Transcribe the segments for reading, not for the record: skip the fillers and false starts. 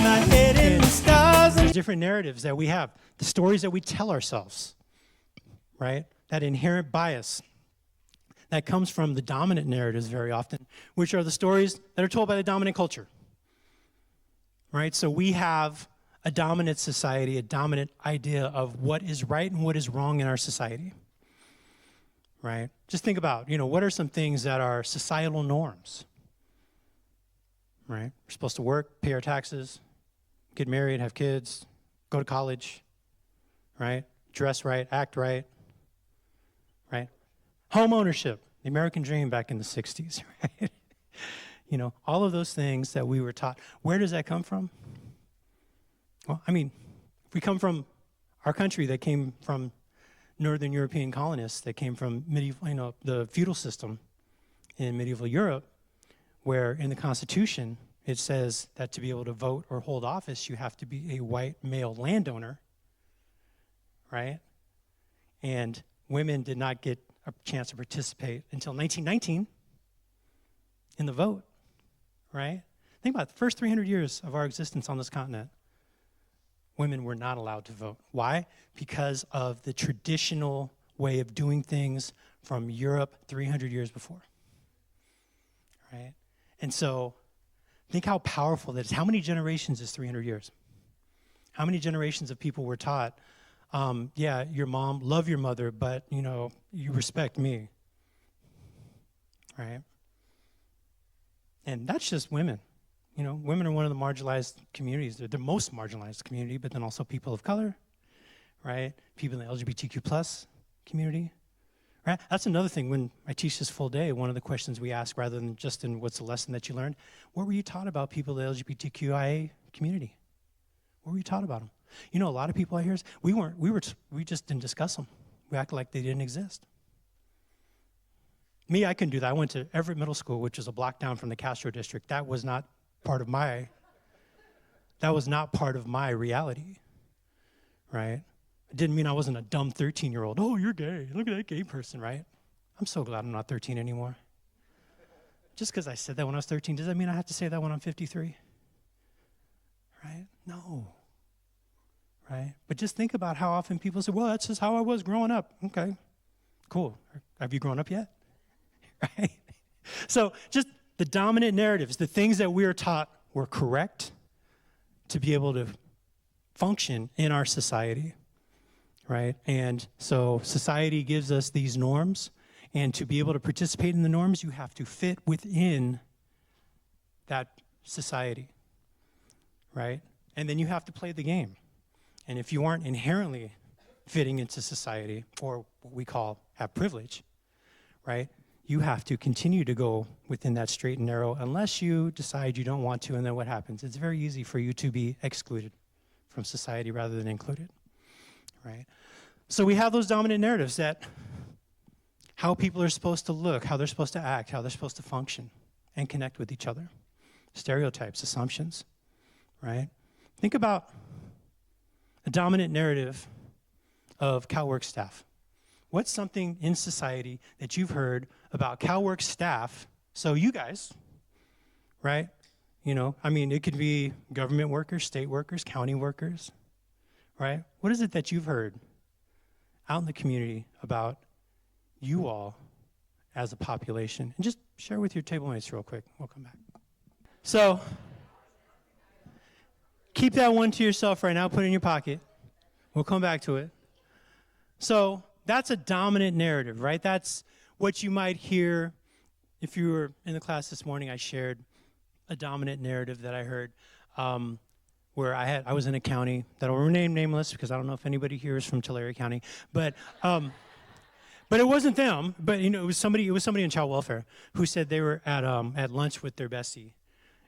my head in the stars. There's different narratives that we have. The stories that we tell ourselves, right? That inherent bias that comes from the dominant narratives very often, which are the stories that are told by the dominant culture, right? So we have a dominant society, a dominant idea of what is right and what is wrong in our society, right? Just think about, what are some things that are societal norms, right? We're supposed to work, pay our taxes, get married, have kids, go to college, right? Dress right, act right, right? Home ownership, the American dream back in the 60s, right? All of those things that we were taught. Where does that come from? Well, we come from our country that came from Northern European colonists, that came from medieval, the feudal system in medieval Europe, where in the Constitution, it says that to be able to vote or hold office, you have to be a white male landowner, right? And women did not get a chance to participate until 1919 in the vote, right? Think about it, the first 300 years of our existence on this continent, women were not allowed to vote. Why? Because of the traditional way of doing things from Europe 300 years before, right? And so think how powerful that is. How many generations is 300 years? How many generations of people were taught, your mom, love your mother, but, you respect me, right? And that's just women. Women are one of the marginalized communities. They're the most marginalized community, but then also people of color, right? People in the LGBTQ plus community, right? That's another thing. When I teach this full day, one of the questions we ask, rather than just in what's the lesson that you learned, what were you taught about people in the LGBTQIA community? What were you taught about them? A lot of people I hear, we just didn't discuss them. We acted like they didn't exist. Me, I couldn't do that. I went to Everett Middle School, which is a block down from the Castro district. That was not part of my reality, right? It didn't mean I wasn't a dumb 13-year-old. Oh, you're gay. Look at that gay person, right? I'm so glad I'm not 13 anymore. Just because I said that when I was 13, does that mean I have to say that when I'm 53? Right? No. Right? But just think about how often people say, well, that's just how I was growing up. Okay, cool. Have you grown up yet? Right? So just the dominant narratives, the things that we are taught were correct to be able to function in our society, right? And so society gives us these norms, and to be able to participate in the norms, you have to fit within that society, right? And then you have to play the game. And if you aren't inherently fitting into society, or what we have privilege, right? You have to continue to go within that straight and narrow unless you decide you don't want to, and then what happens? It's very easy for you to be excluded from society rather than included, right? So we have those dominant narratives that how people are supposed to look, how they're supposed to act, how they're supposed to function and connect with each other. Stereotypes, assumptions, right? Think about a dominant narrative of CalWorks staff. What's something in society that you've heard about CalWorks staff? So you guys, right? It could be government workers, state workers, county workers, right? What is it that you've heard out in the community about you all as a population? And just share with your table mates real quick. We'll come back. So keep that one to yourself right now. Put it in your pocket. We'll come back to it. So that's a dominant narrative, right? That's what you might hear. If you were in the class this morning, I shared a dominant narrative that I heard where I was in a county that will remain nameless because I don't know if anybody here is from Tulare County, but it wasn't them. But it was somebody in child welfare who said they were at lunch with their bestie,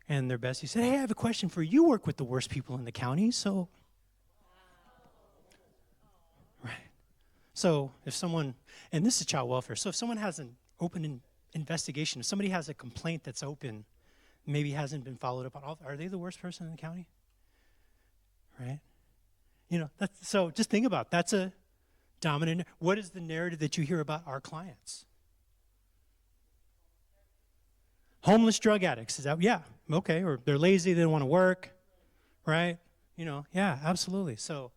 and their bestie said, "Hey, I have a question for you. You work with the worst people in the county, so." So if someone, and this is child welfare, so if someone has an open investigation, if somebody has a complaint that's open, maybe hasn't been followed up on, are they the worst person in the county? Right? So just think about it. That's a dominant. What is the narrative that you hear about our clients? Homeless drug addicts. Is that, yeah, okay. Or they're lazy, they don't want to work, right? Yeah, absolutely. So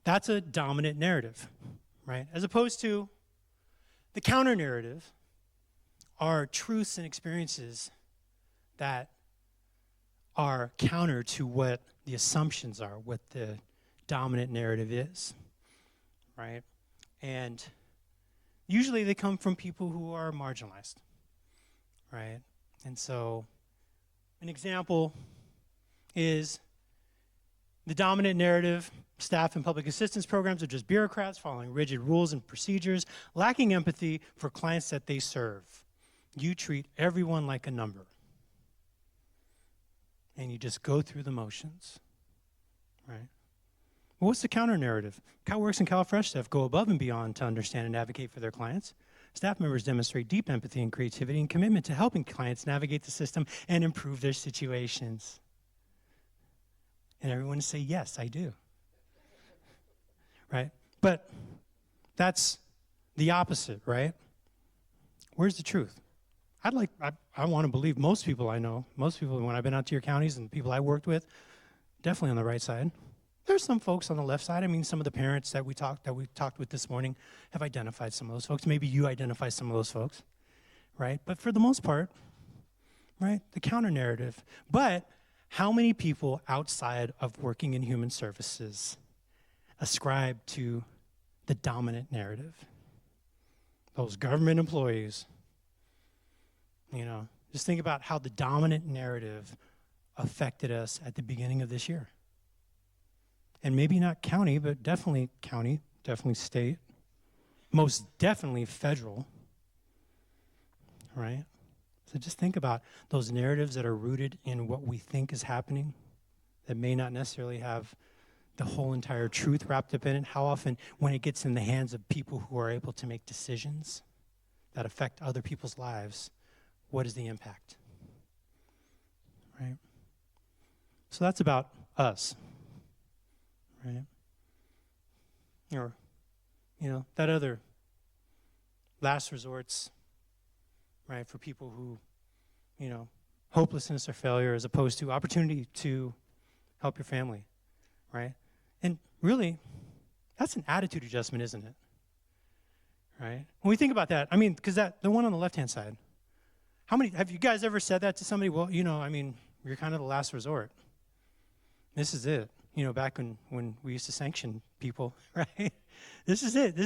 that's a dominant narrative, right? As opposed to the counter narrative are truths and experiences that are counter to what the assumptions are, what the dominant narrative is, right? And usually they come from people who are marginalized, right? And so an example is the dominant narrative: staff in public assistance programs are just bureaucrats following rigid rules and procedures, lacking empathy for clients that they serve. You treat everyone like a number, and you just go through the motions, right? Well, what's the counter narrative? CalWorks and CalFresh staff go above and beyond to understand and advocate for their clients. Staff members demonstrate deep empathy and creativity and commitment to helping clients navigate the system and improve their situations. And everyone say, yes, I do. Right? But that's the opposite, right? Where's the truth? I want to believe most people I know, most people when I've been out to your counties and people I worked with, definitely on the right side. There's some folks on the left side. I mean, some of the parents that we talked with this morning have identified some of those folks. Maybe you identify some of those folks, right? But for the most part, right, the counter narrative. But how many people outside of working in human services ascribe to the dominant narrative? Those government employees. Just think about how the dominant narrative affected us at the beginning of this year. And maybe not county, but definitely county, definitely state, most definitely federal, right? So just think about those narratives that are rooted in what we think is happening, that may not necessarily have the whole entire truth wrapped up in it. How often, when it gets in the hands of people who are able to make decisions that affect other people's lives, what is the impact? Right? So that's about us. Right? Or, that other last resorts, right, for people who, hopelessness or failure as opposed to opportunity to help your family, right? And really, that's an attitude adjustment, isn't it? Right? When we think about that, because the one on the left-hand side, how many, have you guys ever said that to somebody? Well, you're kind of the last resort. This is it. Back when we used to sanction people, right? This is it.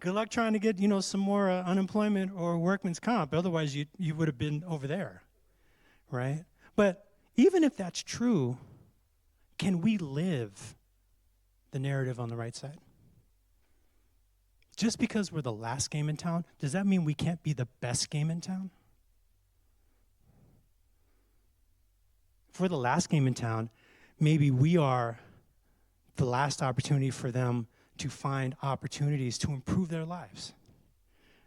Good luck trying to get, some more unemployment or workman's comp. Otherwise, you would have been over there, right? But even if that's true, can we live the narrative on the right side? Just because we're the last game in town, does that mean we can't be the best game in town? If we're the last game in town, maybe we are the last opportunity for them to find opportunities to improve their lives.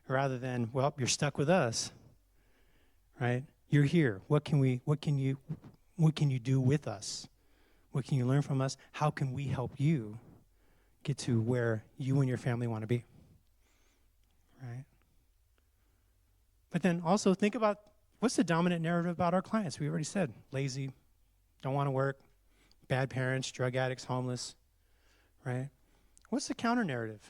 Rather than, well, you're stuck with us, right? You're here. What can you do with us? What can you learn from us? How can we help you get to where you and your family want to be? Right? But then also think about, what's the dominant narrative about our clients? We already said, lazy, don't want to work, bad parents, drug addicts, homeless, right? What's the counter narrative?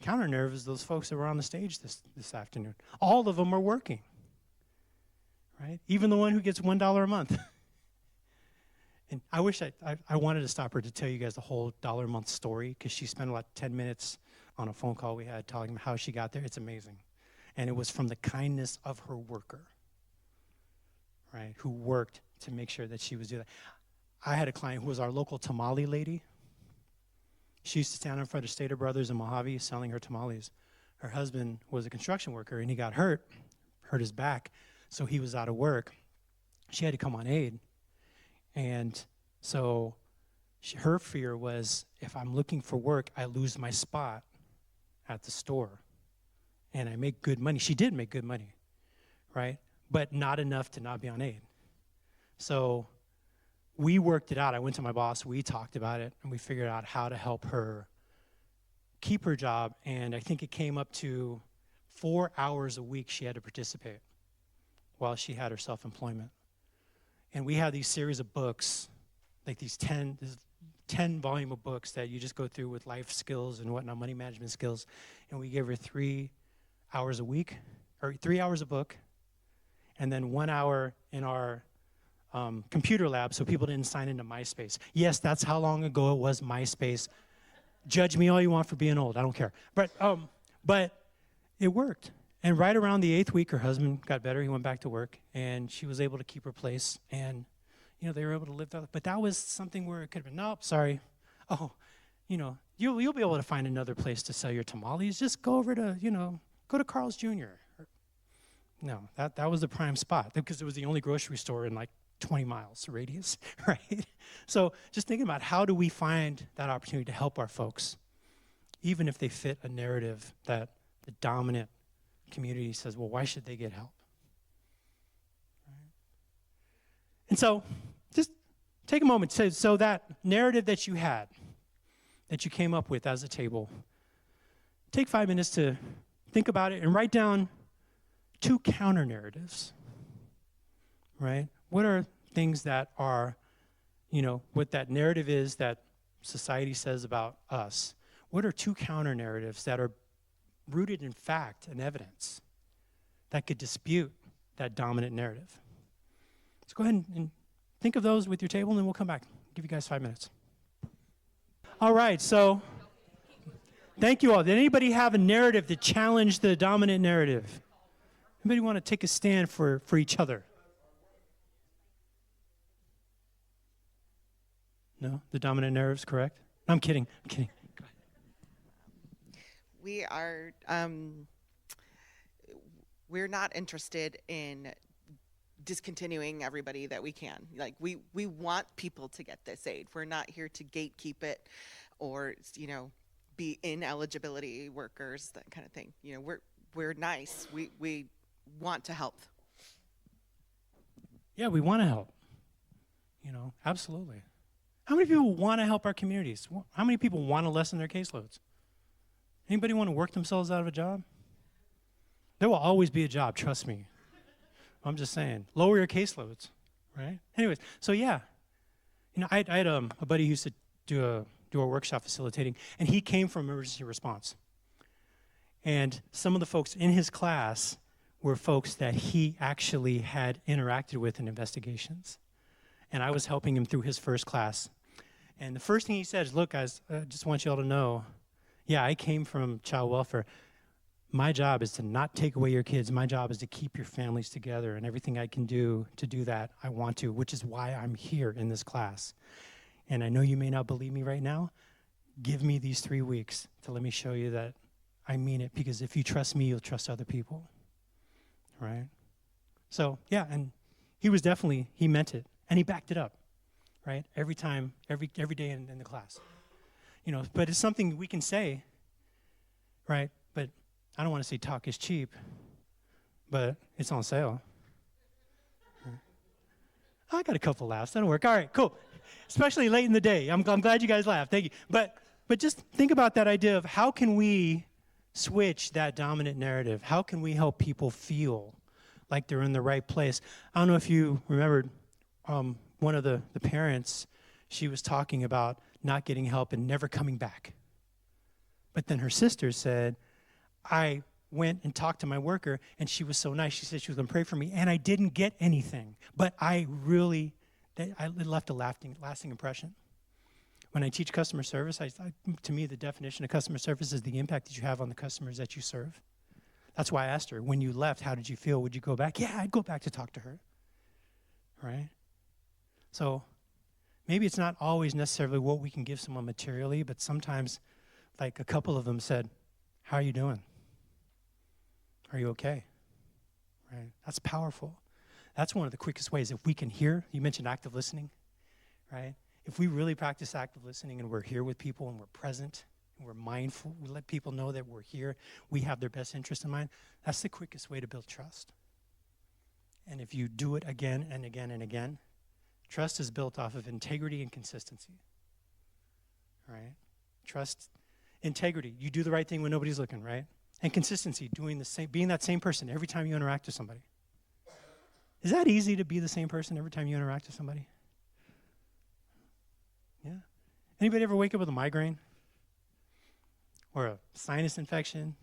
Counter narrative is those folks that were on the stage this afternoon. All of them are working, right? Even the one who gets $1 a month. And I wish I wanted to stop her to tell you guys the whole $1 a month story, because she spent about 10 minutes on a phone call we had telling how she got there. It's amazing. And it was from the kindness of her worker, right, who worked to make sure that she was doing that. I had a client who was our local tamale lady. She used to stand in front of Stater Brothers in Mojave selling her tamales. Her husband was a construction worker, and he got hurt his back, so he was out of work. She had to come on aid. And so her fear was, if I'm looking for work, I lose my spot at the store. And I make good money. She did make good money, right? But not enough to not be on aid. So we worked it out. I went to my boss, we talked about it, and we figured out how to help her keep her job. And I think it came up to 4 hours a week she had to participate while she had her self-employment. And we had these series of books, like these 10 volume of books that you just go through with life skills and whatnot, money management skills. And we gave her 3 hours a week, or 3 hours a book, and then 1 hour in our computer lab so people didn't sign into MySpace. Yes, that's how long ago it was, MySpace. Judge me all you want for being old. I don't care. But it worked. And right around the 8th week, her husband got better. He went back to work, and she was able to keep her place. And, they were able to live that. But that was something where it could have been, nope, sorry. Oh, you'll be able to find another place to sell your tamales. Just go over to, go to Carl's Jr. No, that was the prime spot because it was the only grocery store in like 20 miles radius, right? So just thinking about how do we find that opportunity to help our folks, even if they fit a narrative that the dominant community says, well, why should they get help? Right? And so just take a moment. So that narrative that you had, that you came up with as a table, take 5 minutes to think about it and write down 2 counter narratives, right? What are things that are, what that narrative is that society says about us? What are 2 counter narratives that are rooted in fact and evidence that could dispute that dominant narrative? So go ahead and think of those with your table, and then we'll come back. Give you guys 5 minutes. All right, so thank you all. Did anybody have a narrative that challenged the dominant narrative? Anybody want to take a stand for each other? No? The dominant narrative's correct? I'm kidding. We are, we're not interested in discontinuing everybody that we can. Like, we want people to get this aid. We're not here to gatekeep it or, be ineligibility workers, that kind of thing. We're nice. We want to help. Yeah, we want to help. Absolutely. How many people want to help our communities? How many people want to lessen their caseloads? Anybody want to work themselves out of a job? There will always be a job, trust me. I'm just saying, lower your caseloads, right? Anyways, so yeah. I had a buddy who used to do a workshop facilitating, and he came from emergency response. And some of the folks in his class were folks that he actually had interacted with in investigations. And I was helping him through his first class. And the first thing he said is, look, guys, I just want you all to know, yeah, I came from child welfare. My job is to not take away your kids. My job is to keep your families together, and everything I can do to do that, I want to, which is why I'm here in this class. And I know you may not believe me right now. Give me these 3 weeks to let me show you that I mean it, because if you trust me, you'll trust other people, right? So, yeah, and he meant it, and he backed it up, right? Every time, every day in the class. But it's something we can say, right? But I don't want to say talk is cheap, but it's on sale. I got a couple laughs. That'll work. All right, cool. Especially late in the day. I'm glad you guys laughed. Thank you. But just think about that idea of how can we switch that dominant narrative? How can we help people feel like they're in the right place? I don't know if you remembered one of the parents, she was talking about not getting help and never coming back. But then her sister said, I went and talked to my worker, and she was so nice. She said she was going to pray for me, and I didn't get anything. But it left a lasting impression. When I teach customer service, to me, the definition of customer service is the impact that you have on the customers that you serve. That's why I asked her, when you left, how did you feel? Would you go back? Yeah, I'd go back to talk to her, right? So maybe it's not always necessarily what we can give someone materially, but sometimes, like a couple of them said, how are you doing? Are you okay? Right? That's powerful. That's one of the quickest ways. If we can hear, you mentioned active listening, right? If we really practice active listening and we're here with people and we're present and we're mindful, we let people know that we're here, we have their best interest in mind, that's the quickest way to build trust. And if you do it again and again and again, trust is built off of integrity and consistency, right? Trust, integrity. You do the right thing when nobody's looking, right? And consistency, being that same person every time you interact with somebody. Is that easy to be the same person every time you interact with somebody? Yeah. Anybody ever wake up with a migraine? Or a sinus infection?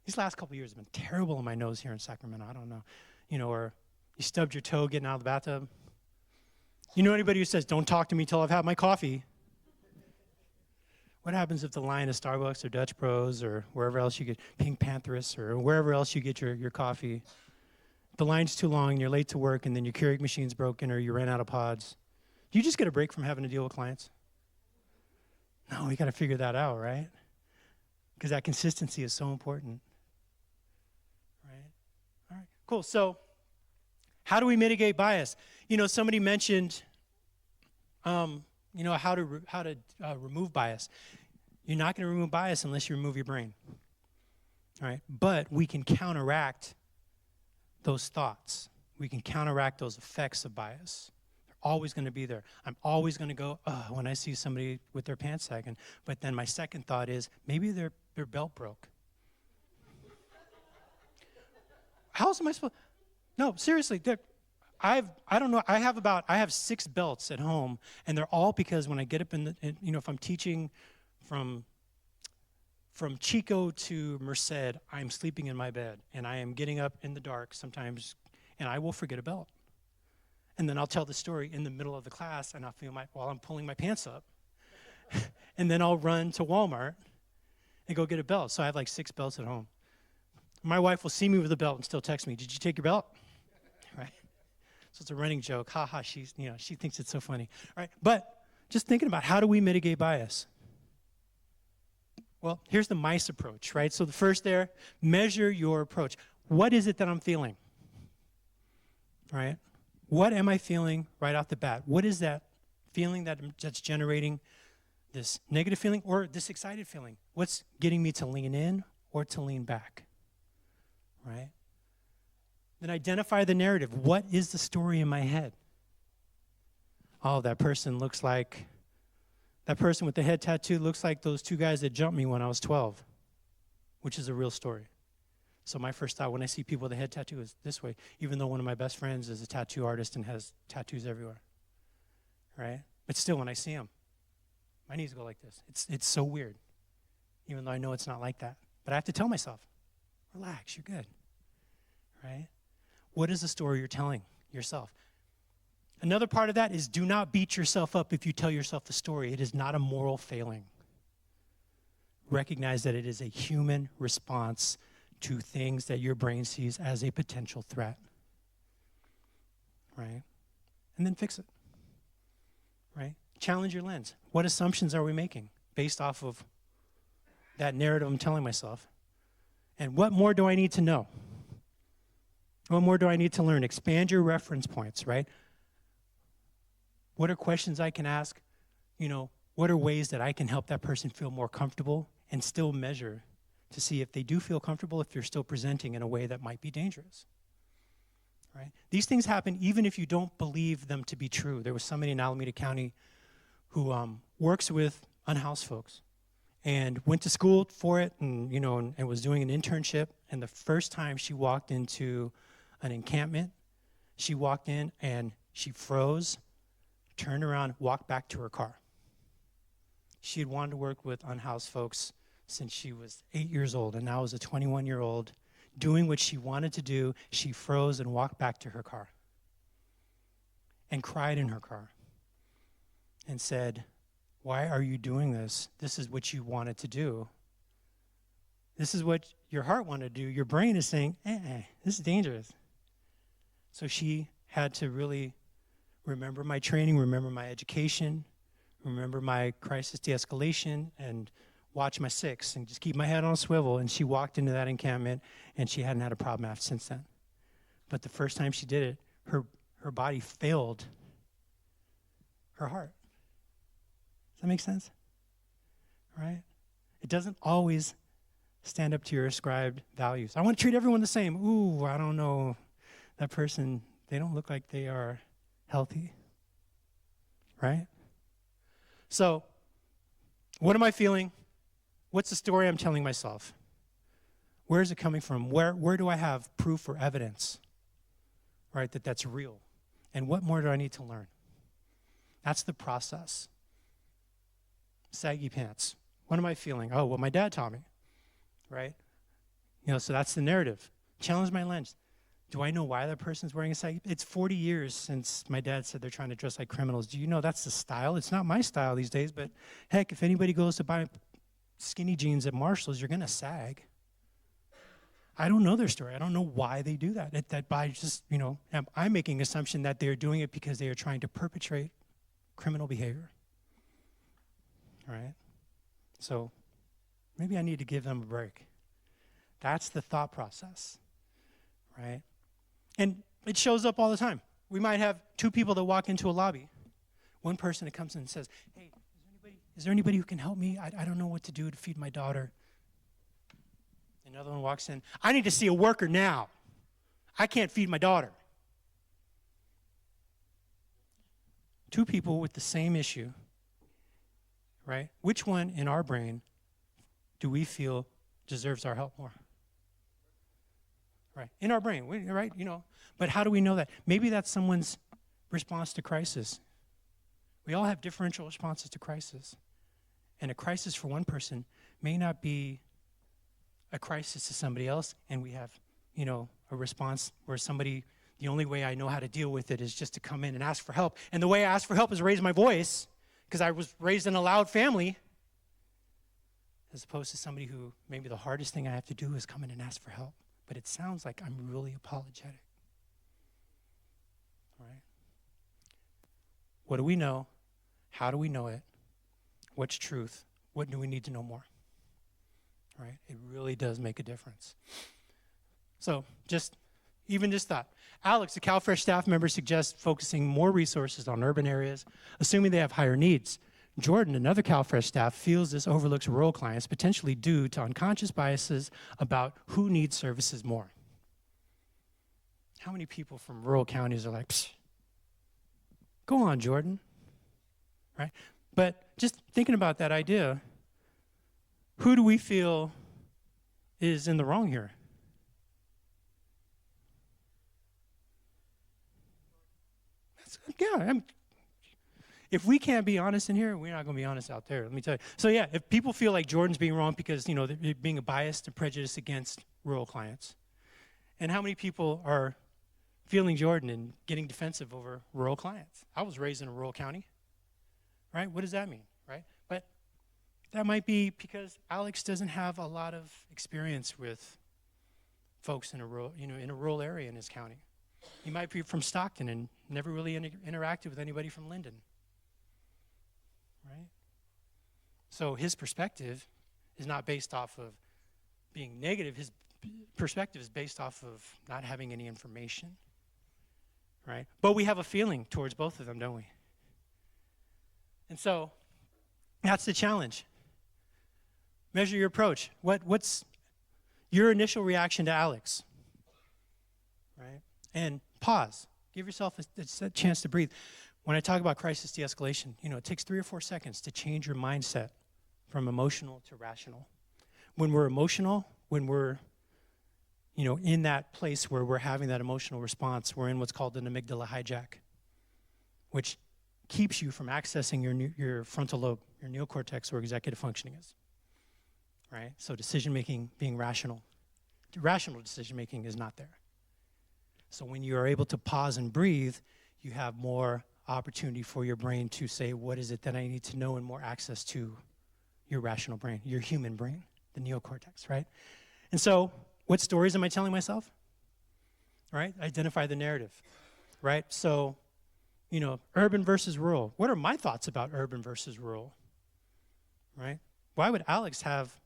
These last couple of years have been terrible in my nose here in Sacramento. I don't know. Or you stubbed your toe getting out of the bathtub. You know anybody who says, don't talk to me till I've had my coffee? What happens if the line is Starbucks or Dutch Bros or wherever else you get, Pink Panthers or wherever else you get your coffee? The line's too long and you're late to work and then your Keurig machine's broken or you ran out of pods. Do you just get a break from having to deal with clients? No, we got to figure that out, right? Because that consistency is so important. Right? All right, cool. So how do we mitigate bias? Somebody mentioned, how to remove bias. You're not going to remove bias unless you remove your brain. All right? But we can counteract those thoughts. We can counteract those effects of bias. They're always going to be there. I'm always going to go, when I see somebody with their pants sagging. But then my second thought is, maybe their belt broke. How else am I supposed? No, seriously. I don't know. I have 6 belts at home, and they're all because when I get up if I'm teaching from Chico to Merced, I'm sleeping in my bed, and I am getting up in the dark sometimes, and I will forget a belt. And then I'll tell the story in the middle of the class, and I'll feel while I'm pulling my pants up, and then I'll run to Walmart and go get a belt. So I have like 6 belts at home. My wife will see me with a belt and still text me, "Did you take your belt?" Right? So it's a running joke. Ha ha, she thinks it's so funny. All right, but just thinking about how do we mitigate bias? Well, here's the MICE approach, right? So the first there, measure your approach. What is it that I'm feeling? Right? What am I feeling right off the bat? What is that feeling that's generating this negative feeling or this excited feeling? What's getting me to lean in or to lean back? Right? Then identify the narrative. What is the story in my head? Oh, that person with the head tattoo looks like those 2 guys that jumped me when I was 12, which is a real story. So my first thought when I see people with a head tattoo is this way, even though one of my best friends is a tattoo artist and has tattoos everywhere, right? But still, when I see him, my knees go like this. It's so weird, even though I know it's not like that. But I have to tell myself, relax, you're good, right? What is the story you're telling yourself? Another part of that is do not beat yourself up if you tell yourself the story. It is not a moral failing. Recognize that it is a human response to things that your brain sees as a potential threat. Right? And then fix it. Right? Challenge your lens. What assumptions are we making based off of that narrative I'm telling myself? And what more do I need to know? What more do I need to learn? Expand your reference points, right? What are questions I can ask? What are ways that I can help that person feel more comfortable and still measure to see if they do feel comfortable, if they're still presenting in a way that might be dangerous, right? These things happen even if you don't believe them to be true. There was somebody in Alameda County who works with unhoused folks and went to school for it and was doing an internship. And the first time she walked into an encampment, she walked in and she froze, turned around, walked back to her car. She had wanted to work with unhoused folks since she was 8 years old, and now as a 21-year-old, doing what she wanted to do, she froze and walked back to her car and cried in her car and said, "Why are you doing this? This is what you wanted to do. This is what your heart wanted to do. Your brain is saying, this is dangerous." So she had to really remember my training, remember my education, remember my crisis de-escalation, and watch my 6 and just keep my head on a swivel. And she walked into that encampment, and she hadn't had a problem after since then. But the first time she did it, her body failed her heart. Does that make sense? Right? It doesn't always stand up to your ascribed values. I want to treat everyone the same. Ooh, I don't know. That person, they don't look like they are healthy. Right? So, what am I feeling? What's the story I'm telling myself? Where is it coming from? Where do I have proof or evidence? right, that's real? And what more do I need to learn? That's the process. Saggy pants. What am I feeling? Oh, what my dad taught me, right? So that's the narrative. Challenge my lens. Do I know why that person's wearing a saggy? It's 40 years since my dad said they're trying to dress like criminals. Do you know that's the style? It's not my style these days, but heck, if anybody goes to buy skinny jeans at Marshall's, you're going to sag. I don't know their story. I don't know why they do that. That by just, I'm making an assumption that they're doing it because they are trying to perpetrate criminal behavior. All right? So maybe I need to give them a break. That's the thought process, right? And it shows up all the time. We might have two people that walk into a lobby. One person that comes in and says, hey, is there anybody who can help me? I don't know what to do to feed my daughter. Another one walks in, I need to see a worker now. I can't feed my daughter. Two people with the same issue, right? Which one in our brain do we feel deserves our help more? Right, in our brain, right? But how do we know that? Maybe that's someone's response to crisis. We all have differential responses to crisis. And a crisis for one person may not be a crisis to somebody else, and we have, a response where the only way I know how to deal with it is just to come in and ask for help. And the way I ask for help is raise my voice, because I was raised in a loud family, as opposed to somebody who maybe the hardest thing I have to do is come in and ask for help. But it sounds like I'm really apologetic. All right? What do we know? How do we know it? What's truth? What do we need to know more? All right? It really does make a difference. So just thought. Alex, a CalFresh staff member, suggests focusing more resources on urban areas, assuming they have higher needs. Jordan, another CalFresh staff, feels this overlooks rural clients, potentially due to unconscious biases about who needs services more. How many people from rural counties are like, psh, go on, Jordan, right? But just thinking about that idea, who do we feel is in the wrong here? If we can't be honest in here, we're not going to be honest out there. Let me tell you. So yeah, if people feel like Jordan's being wrong because, they're being biased and prejudiced against rural clients. And how many people are feeling Jordan and getting defensive over rural clients? I was raised in a rural county, right? What does that mean, right? But that might be because Alex doesn't have a lot of experience with folks in a rural area in his county. He might be from Stockton and never really interacted with anybody from Linden. Right? So his perspective is not based off of being negative. His perspective is based off of not having any information. Right? But we have a feeling towards both of them, don't we? And so that's the challenge. Measure your approach. What's your initial reaction to Alex? Right? And pause. Give yourself a chance to breathe. When I talk about crisis de-escalation, it takes 3 or 4 seconds to change your mindset from emotional to rational. When we're emotional, when we're, in that place where we're having that emotional response, we're in what's called an amygdala hijack, which keeps you from accessing your frontal lobe, your neocortex, where executive functioning is. Right? So decision-making being rational. Rational decision-making is not there. So when you are able to pause and breathe, you have more opportunity for your brain to say, what is it that I need to know, and more access to your rational brain, your human brain, the neocortex, right? And so what stories am I telling myself? Right? Identify the narrative, right? So, urban versus rural. What are my thoughts about urban versus rural, right? Why would Alex have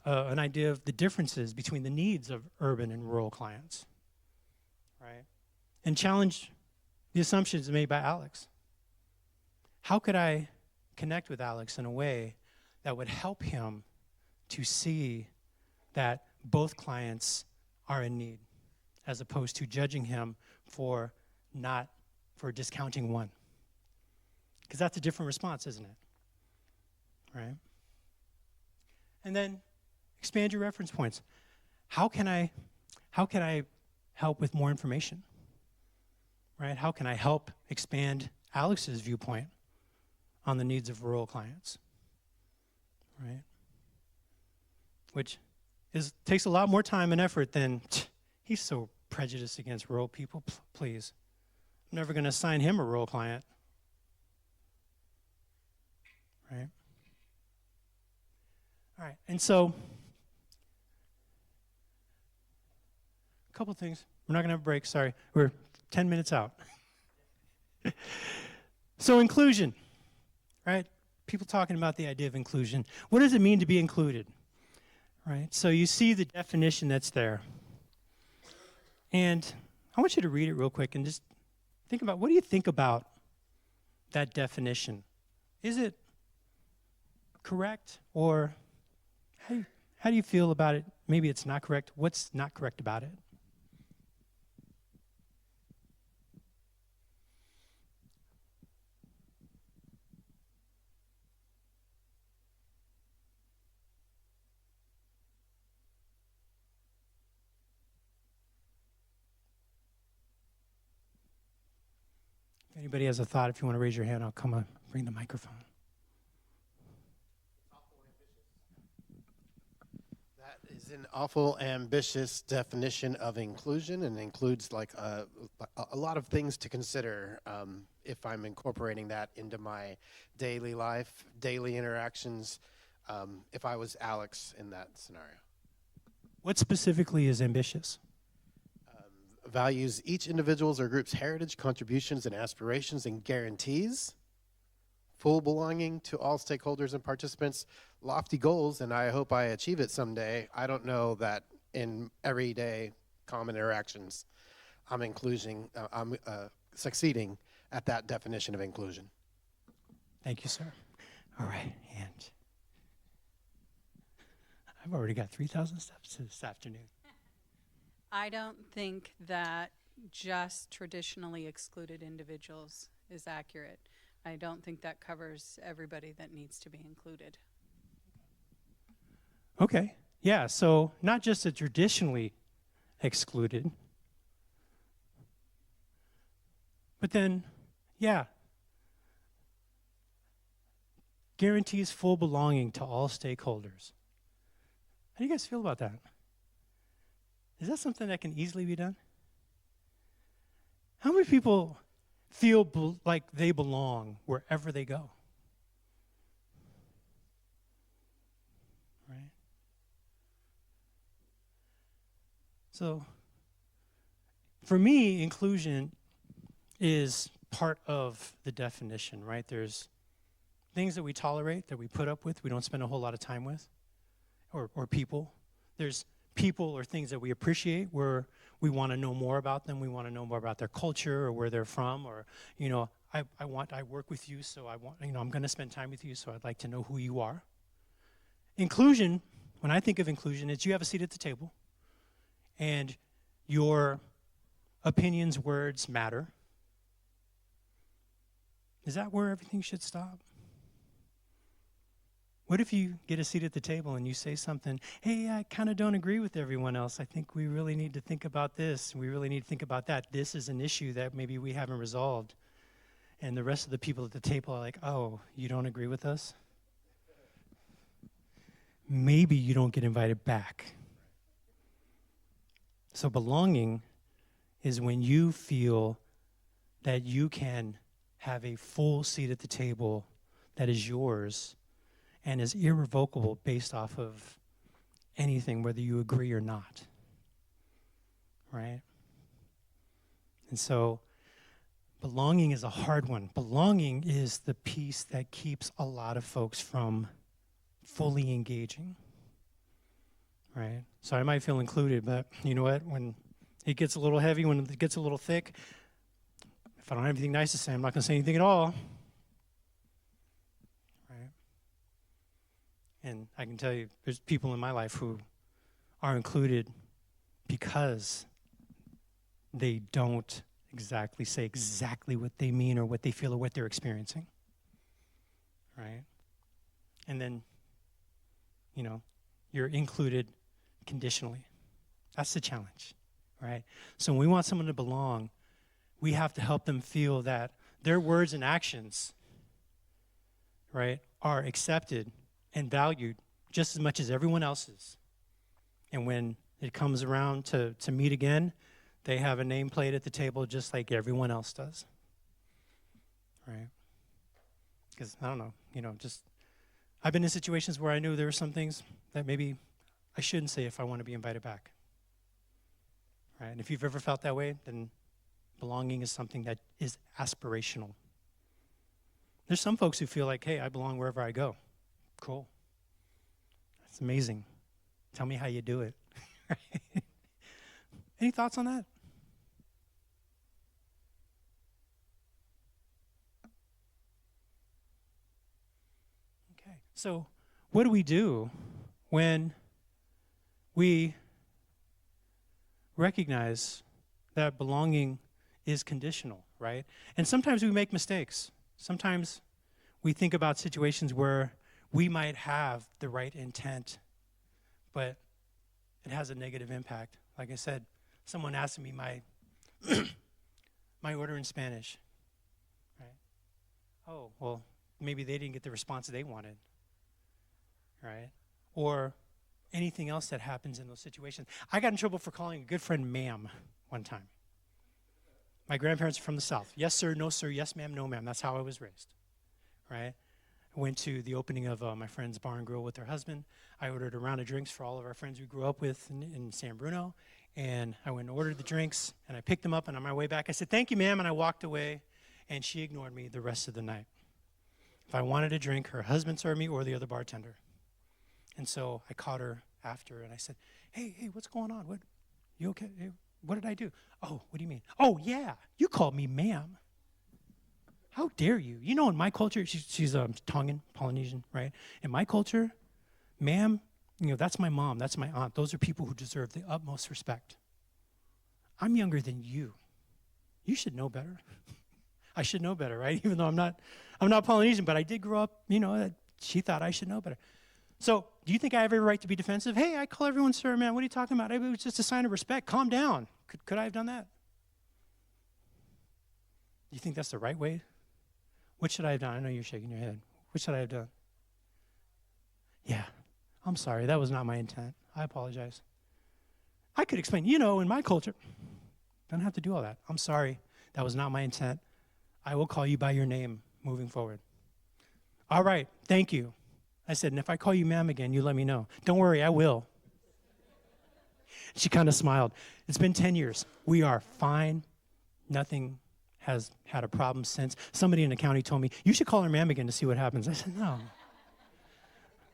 an idea of the differences between the needs of urban and rural clients, right? And challenge the assumptions made by Alex. How could I connect with Alex in a way that would help him to see that both clients are in need, as opposed to judging him for discounting one? Because that's a different response, isn't it? Right? And then expand your reference points. How can I help with more information? right? How can I help expand Alex's viewpoint on the needs of rural clients, right? Which takes a lot more time and effort than, he's so prejudiced against rural people, please. I'm never going to assign him a rural client, right? All right, and so, a couple things. We're not going to have a break, sorry. We're 10 minutes out. So inclusion, right? People talking about the idea of inclusion. What does it mean to be included, right? So you see the definition that's there. And I want you to read it real quick and just think about, what do you think about that definition? Is it correct, or how do you feel about it? Maybe it's not correct. What's not correct about it? If anybody has a thought, if you want to raise your hand, I'll come and bring the microphone. That is an awful ambitious definition of inclusion, and includes like a lot of things to consider if I'm incorporating that into my daily life, daily interactions, if I was Alex in that scenario. What specifically is ambitious? Values each individual's or group's heritage, contributions, and aspirations, and guarantees full belonging to all stakeholders and participants, lofty goals, and I hope I achieve it someday. I don't know that in everyday common interactions I'm succeeding at that definition of inclusion. Thank you, sir. All right, and I've already got 3,000 steps this afternoon. I don't think that just traditionally excluded individuals is accurate. I don't think that covers everybody that needs to be included. Okay, yeah, so not just the traditionally excluded, but then, yeah, guarantees full belonging to all stakeholders. How do you guys feel about that? Is that something that can easily be done? How many people feel like they belong wherever they go? Right? So, for me, inclusion is part of the definition, right? There's things that we tolerate, that we put up with, we don't spend a whole lot of time with, or people. There's people or things that we appreciate where we want to know more about them, we want to know more about their culture or where they're from, or, you know, I work with you, so I'm going to spend time with you, so I'd like to know who you are. Inclusion, when I think of inclusion, it's you have a seat at the table, and your opinions, words matter. Is that where everything should stop? What if you get a seat at the table and you say something, hey, I kind of don't agree with everyone else. I think we really need to think about this. We really need to think about that. This is an issue that maybe we haven't resolved. And the rest of the people at the table are like, oh, you don't agree with us? Maybe you don't get invited back. So belonging is when you feel that you can have a full seat at the table that is yours and is irrevocable based off of anything, whether you agree or not, right? And so belonging is a hard one. Belonging is the piece that keeps a lot of folks from fully engaging, right? So I might feel included, but you know what? When it gets a little heavy, when it gets a little thick, if I don't have anything nice to say, I'm not going to say anything at all. And I can tell you, there's people in my life who are included because they don't exactly say exactly what they mean or what they feel or what they're experiencing, right? And then, you know, you're included conditionally. That's the challenge, right? So when we want someone to belong, we have to help them feel that their words and actions, right, are accepted and valued just as much as everyone else's. And when it comes around to meet again, they have a nameplate at the table just like everyone else does, right? Because, I don't know, I've been in situations where I knew there were some things that maybe I shouldn't say if I want to be invited back, right? And if you've ever felt that way, then belonging is something that is aspirational. There's some folks who feel like, hey, I belong wherever I go. Cool. That's amazing. Tell me how you do it. Any thoughts on that? Okay, so what do we do when we recognize that belonging is conditional, right? And sometimes we make mistakes. Sometimes we think about situations where we might have the right intent, but it has a negative impact. Like I said, someone asked me my my order in Spanish, right? Oh, well, maybe they didn't get the response they wanted, right? Or anything else that happens in those situations. I got in trouble for calling a good friend ma'am one time. My grandparents are from the South. Yes, sir, no, sir, yes, ma'am, no, ma'am. That's how I was raised, right? I went to the opening of my friend's bar and grill with her husband. I ordered a round of drinks for all of our friends we grew up with in San Bruno. And I went and ordered the drinks, and I picked them up, and on my way back, I said, thank you, ma'am, and I walked away, and she ignored me the rest of the night. If I wanted a drink, her husband served me or the other bartender. And so I caught her after, and I said, hey, what's going on? What, you okay? Hey, what did I do? Oh, what do you mean? Oh, yeah, you called me ma'am. How dare you? You know, in my culture, she's Tongan, Polynesian, right? In my culture, ma'am, that's my mom, that's my aunt. Those are people who deserve the utmost respect. I'm younger than you. You should know better. I should know better, right? Even though I'm not Polynesian, but I did grow up, she thought I should know better. So, do you think I have every right to be defensive? Hey, I call everyone sir, man. What are you talking about? It was just a sign of respect. Calm down. Could I have done that? Do you think that's the right way? What should I have done? I know you're shaking your head. What should I have done? Yeah, I'm sorry. That was not my intent. I apologize. I could explain, in my culture, don't have to do all that. I'm sorry. That was not my intent. I will call you by your name moving forward. All right, thank you. I said, and if I call you ma'am again, you let me know. Don't worry, I will. She kind of smiled. It's been 10 years. We are fine. Nothing has had a problem since. Somebody in the county told me, you should call her ma'am again to see what happens. I said, no.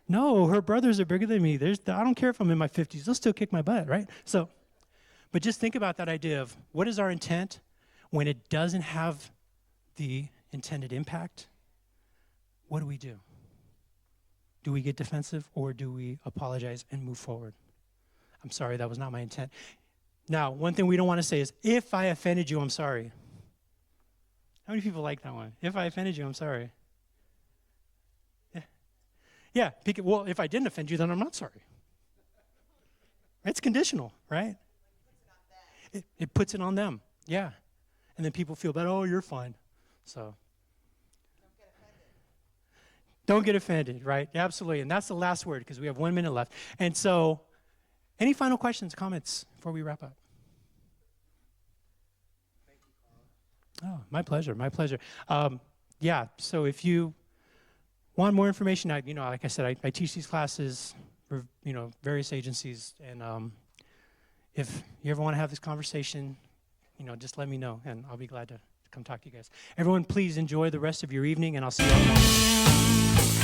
No, her brothers are bigger than me. I don't care if I'm in my 50s. They'll still kick my butt, right? So, but just think about that idea of what is our intent when it doesn't have the intended impact? What do? Do we get defensive or do we apologize and move forward? I'm sorry, that was not my intent. Now, one thing we don't want to say is, if I offended you, I'm sorry. How many people like that one? If I offended you, I'm sorry. Yeah, well, if I didn't offend you, then I'm not sorry. It's conditional, right? It puts it on them, yeah. And then people feel bad, oh, you're fine. So. Don't get offended, right? Absolutely, and that's the last word because we have 1 minute left. And so, any final questions, comments before we wrap up? Oh, my pleasure, my pleasure. Yeah, so if you want more information, like I said, I teach these classes for, various agencies, and if you ever want to have this conversation, just let me know, and I'll be glad to come talk to you guys. Everyone, please enjoy the rest of your evening, and I'll see you all tomorrow.